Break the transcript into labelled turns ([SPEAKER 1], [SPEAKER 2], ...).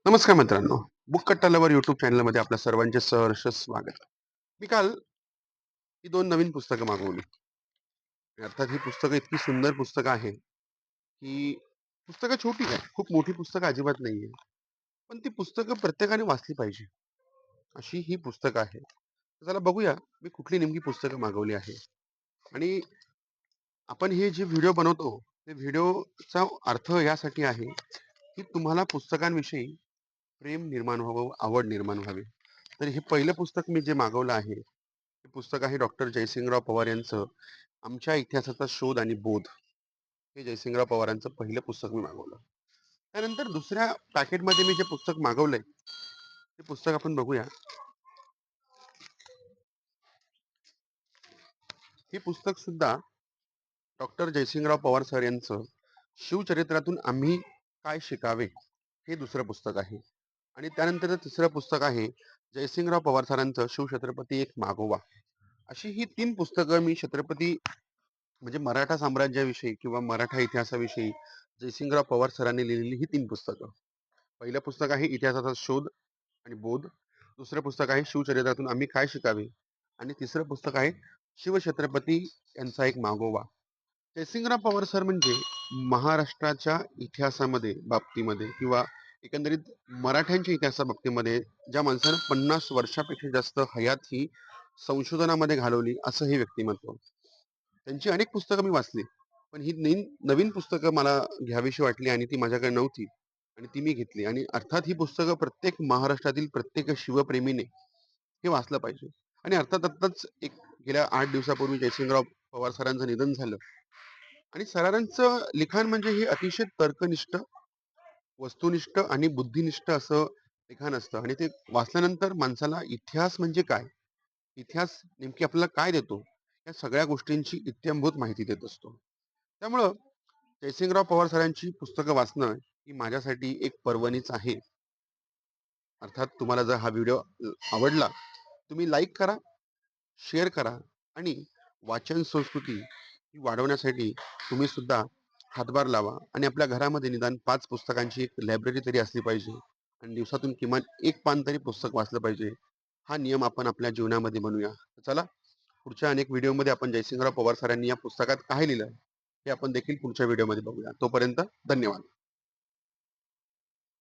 [SPEAKER 1] नमस्कार मित्रांनो. बुक कट्टा लवर यूट्यूब चॅनलमध्ये आपल्या सर्वांचे सहर्ष स्वागत. मी काल ही दोन नवीन पुस्तकं मागवली. अर्थात ही पुस्तकं इतकी सुंदर पुस्तकं आहे की पुस्तकं छोटी आहे, खूप मोठी पुस्तकं अजिबात नाहीये. पण ती पुस्तकं प्रत्येकाने वाचली पाहिजे, अशी ही पुस्तकं आहे. तर चला बघूया मी कुठली नेमकी पुस्तकं मागवली आहे. आणि आपण हे जे व्हिडिओ बनवतो, ते व्हिडिओचा अर्थ यासाठी आहे की तुम्हाला पुस्तकांविषयी प्रेम निर्माण व्हावं, आवड निर्माण व्हावी. तर हे पहिलं पुस्तक मी जे मागवलं आहे, ते पुस्तक आहे डॉक्टर जयसिंगराव पवार यांचं आमच्या इतिहासाचा शोध आणि बोध. हे जयसिंगराव पवारांचं पहिलं पुस्तक मी मागवलं. त्यानंतर दुसऱ्या पॅकेटमध्ये मी जे पुस्तक मागवलंय, ते पुस्तक आपण बघूया. हे पुस्तक सुद्धा डॉक्टर जयसिंगराव पवार सर यांचं शिवचरित्रातून आम्ही काय शिकावे, हे दुसरं पुस्तक आहे. आणि त्यानंतर तिसरं पुस्तक आहे जयसिंगराव पवार सरांचं शिवछत्रपती एक मागोवा. अशी ही तीन पुस्तकं मी छत्रपती म्हणजे मराठा साम्राज्याविषयी किंवा मराठा इतिहासाविषयी जयसिंगराव पवार सरांनी लिहिलेली ही तीन पुस्तकं. पहिलं पुस्तक आहे इतिहासाचा शोध आणि बोध. दुसरं पुस्तक आहे शिवचरित्रातून आम्ही काय शिकावे. आणि तिसरं पुस्तक आहे शिवछत्रपती यांचा एक मागोवा. जयसिंगराव पवार सर म्हणजे महाराष्ट्राच्या इतिहासामध्ये बाबतीमध्ये किंवा एकंदरीत मराठ्यांच्या इतिहासा बाबतीमध्ये ज्या माणसानं 50 वर्षापेक्षा जास्त हयात ही संशोधनामध्ये घालवली, असं हे व्यक्तिमत्व. त्यांची अनेक पुस्तकं मी वाचली, पण ही नवीन पुस्तकं मला घ्यावीशी वाटली आणि ती माझ्याकडे नव्हती आणि ती मी घेतली. आणि अर्थात ही पुस्तकं प्रत्येक महाराष्ट्रातील प्रत्येक शिवप्रेमीने हे वाचलं पाहिजे. आणि अर्थात आत्ताच एक गेल्या 8 दिवसापूर्वी जयसिंगराव पवार सरांचं निधन झालं. आणि सरांचं लिखाण म्हणजे हे अतिशय तर्कनिष्ठ, वस्तुनिष्ठ आणि बुद्धिनिष्ठ असं लिखाण असतं. आणि ते वाचल्यानंतर माणसाला इतिहास म्हणजे काय, इतिहास नेमकी आपल्याला काय देतो, या सगळ्या गोष्टींची इत्थंभूत माहिती देत असतो. त्यामुळं जयसिंगराव पवार सरांची पुस्तकं वाचणं ही माझ्यासाठी एक पर्वणीच आहे. अर्थात तुम्हाला जर हा व्हिडिओ आवडला, तुम्ही लाईक करा, शेअर करा आणि वाचन संस्कृती ही वाढवण्यासाठी तुम्ही सुद्धा हातभार लावा. आणि आपल्या घरामध्ये निदान 5 पुस्तकांची एक लायब्ररी तरी असली पाहिजे. आणि दिवसातून किमान एक पान तरी पुस्तक वाचलं पाहिजे. हा नियम आपण आपल्या जीवनामध्ये बनवूया. तर चला, पुढच्या अनेक व्हिडिओमध्ये आपण जयसिंगराव पवार सरांनी या पुस्तकात काय लिहिलं, हे आपण देखील पुढच्या व्हिडिओमध्ये बघूया. तोपर्यंत धन्यवाद.